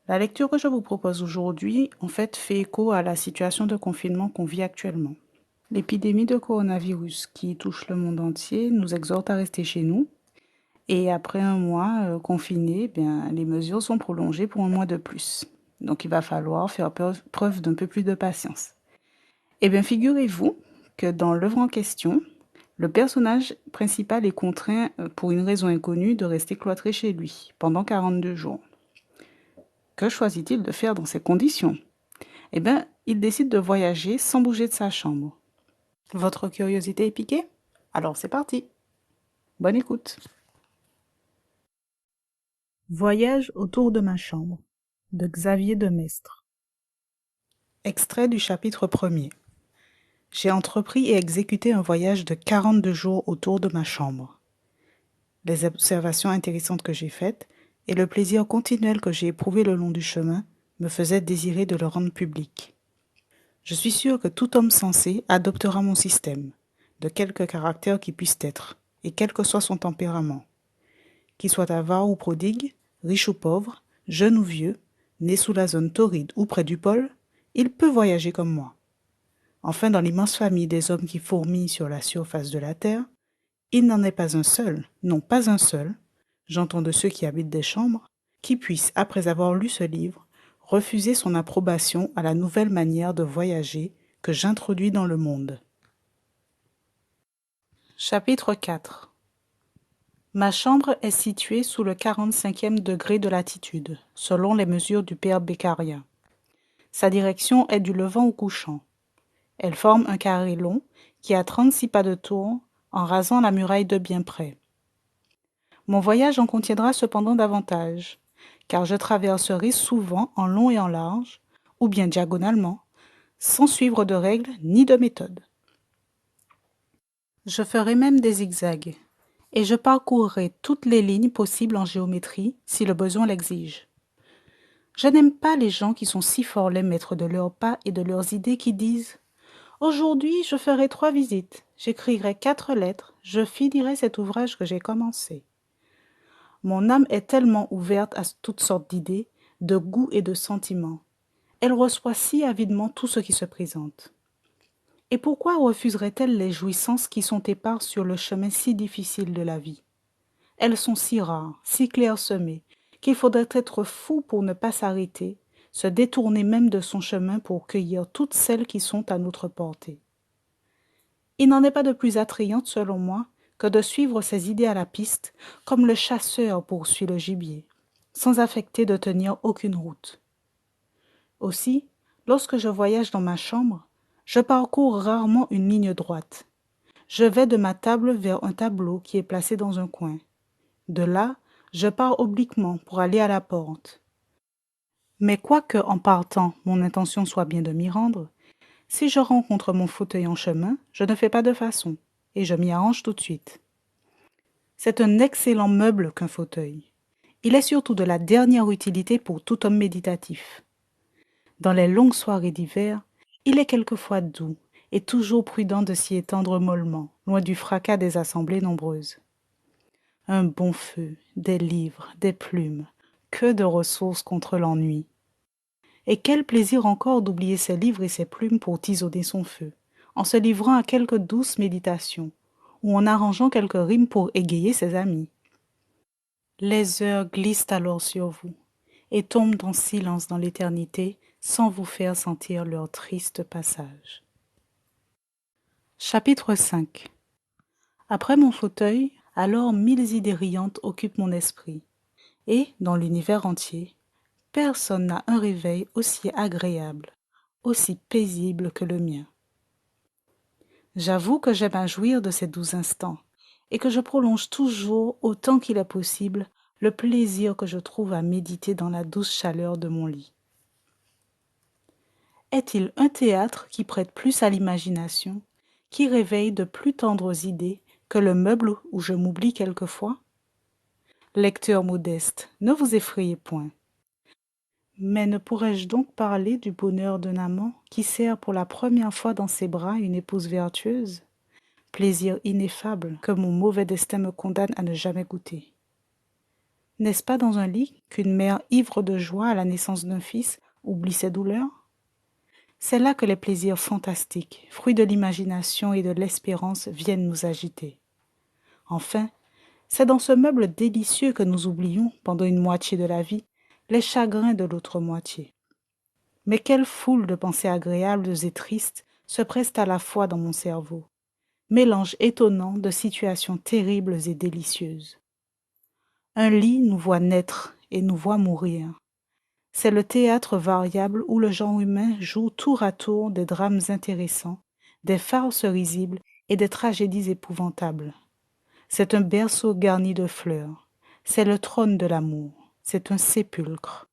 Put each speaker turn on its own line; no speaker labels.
La lecture que je vous propose aujourd'hui, en fait, fait écho à la situation de confinement qu'on vit actuellement. L'épidémie de coronavirus qui touche le monde entier nous exhorte à rester chez nous. Et après un mois confiné, bien, les mesures sont prolongées pour un mois de plus. Donc il va falloir faire preuve d'un peu plus de patience. Eh bien, figurez-vous que dans l'œuvre en question, le personnage principal est contraint, pour une raison inconnue, de rester cloîtré chez lui pendant 42 jours. Que choisit-il de faire dans ces conditions? Eh bien, il décide de voyager sans bouger de sa chambre. Votre curiosité est piquée? Alors c'est parti. Bonne écoute. Voyage autour de ma chambre de Xavier Demestre. Extrait du chapitre 1er. J'ai entrepris et exécuté un voyage de 42 jours autour de ma chambre. Les observations intéressantes que j'ai faites et le plaisir continuel que j'ai éprouvé le long du chemin me faisaient désirer de le rendre public. Je suis sûr que tout homme sensé adoptera mon système, de quelque caractère qu'il puisse être, et quel que soit son tempérament. Qu'il soit avare ou prodigue, riche ou pauvre, jeune ou vieux, né sous la zone torride ou près du pôle, il peut voyager comme moi. Enfin, dans l'immense famille des hommes qui fourmillent sur la surface de la terre, il n'en est pas un seul, non pas un seul, j'entends de ceux qui habitent des chambres, qui puisse, après avoir lu ce livre, refuser son approbation à la nouvelle manière de voyager que j'introduis dans le monde. Chapitre 4. Ma chambre est située sous le 45e degré de latitude, selon les mesures du père Beccaria. Sa direction est du levant au couchant. Elle forme un carré long qui a 36 pas de tour en rasant la muraille de bien près. Mon voyage en contiendra cependant davantage, car je traverserai souvent en long et en large, ou bien diagonalement, sans suivre de règles ni de méthode. Je ferai même des zigzags, et je parcourrai toutes les lignes possibles en géométrie, si le besoin l'exige. Je n'aime pas les gens qui sont si forts les maîtres de leurs pas et de leurs idées qui disent « Aujourd'hui, je ferai 3 visites, j'écrirai 4 lettres, je finirai cet ouvrage que j'ai commencé. » Mon âme est tellement ouverte à toutes sortes d'idées, de goûts et de sentiments. Elle reçoit si avidement tout ce qui se présente. Et pourquoi refuserait-elle les jouissances qui sont éparses sur le chemin si difficile de la vie? Elles sont si rares, si clairsemées, qu'il faudrait être fou pour ne pas s'arrêter, se détourner même de son chemin pour cueillir toutes celles qui sont à notre portée. Il n'en est pas de plus attrayante, selon moi, que de suivre ses idées à la piste, comme le chasseur poursuit le gibier, sans affecter de tenir aucune route. Aussi, lorsque je voyage dans ma chambre, je parcours rarement une ligne droite. Je vais de ma table vers un tableau qui est placé dans un coin. De là, je pars obliquement pour aller à la porte. Mais quoique, en partant, mon intention soit bien de m'y rendre, si je rencontre mon fauteuil en chemin, je ne fais pas de façon, et je m'y arrange tout de suite. C'est un excellent meuble qu'un fauteuil. Il est surtout de la dernière utilité pour tout homme méditatif. Dans les longues soirées d'hiver, il est quelquefois doux et toujours prudent de s'y étendre mollement, loin du fracas des assemblées nombreuses. Un bon feu, des livres, des plumes, que de ressources contre l'ennui. Et quel plaisir encore d'oublier ses livres et ses plumes pour tisonner son feu, en se livrant à quelques douces méditations, ou en arrangeant quelques rimes pour égayer ses amis. Les heures glissent alors sur vous, et tombent en silence dans l'éternité, sans vous faire sentir leur triste passage. Chapitre 5. Après mon fauteuil, alors 1000 idées riantes occupent mon esprit, et, dans l'univers entier, personne n'a un réveil aussi agréable, aussi paisible que le mien. J'avoue que j'aime à jouir de ces doux instants, et que je prolonge toujours, autant qu'il est possible, le plaisir que je trouve à méditer dans la douce chaleur de mon lit. Est-il un théâtre qui prête plus à l'imagination, qui réveille de plus tendres idées que le meuble où je m'oublie quelquefois? Lecteur modeste, ne vous effrayez point. Mais ne pourrais-je donc parler du bonheur d'un amant qui serre pour la première fois dans ses bras une épouse vertueuse? Plaisir ineffable que mon mauvais destin me condamne à ne jamais goûter. N'est-ce pas dans un lit qu'une mère ivre de joie à la naissance d'un fils oublie ses douleurs? C'est là que les plaisirs fantastiques, fruits de l'imagination et de l'espérance, viennent nous agiter. Enfin, c'est dans ce meuble délicieux que nous oublions, pendant une moitié de la vie, les chagrins de l'autre moitié. Mais quelle foule de pensées agréables et tristes se pressent à la fois dans mon cerveau, mélange étonnant de situations terribles et délicieuses. Un lit nous voit naître et nous voit mourir. C'est le théâtre variable où le genre humain joue tour à tour des drames intéressants, des farces risibles et des tragédies épouvantables. C'est un berceau garni de fleurs. C'est le trône de l'amour. C'est un sépulcre.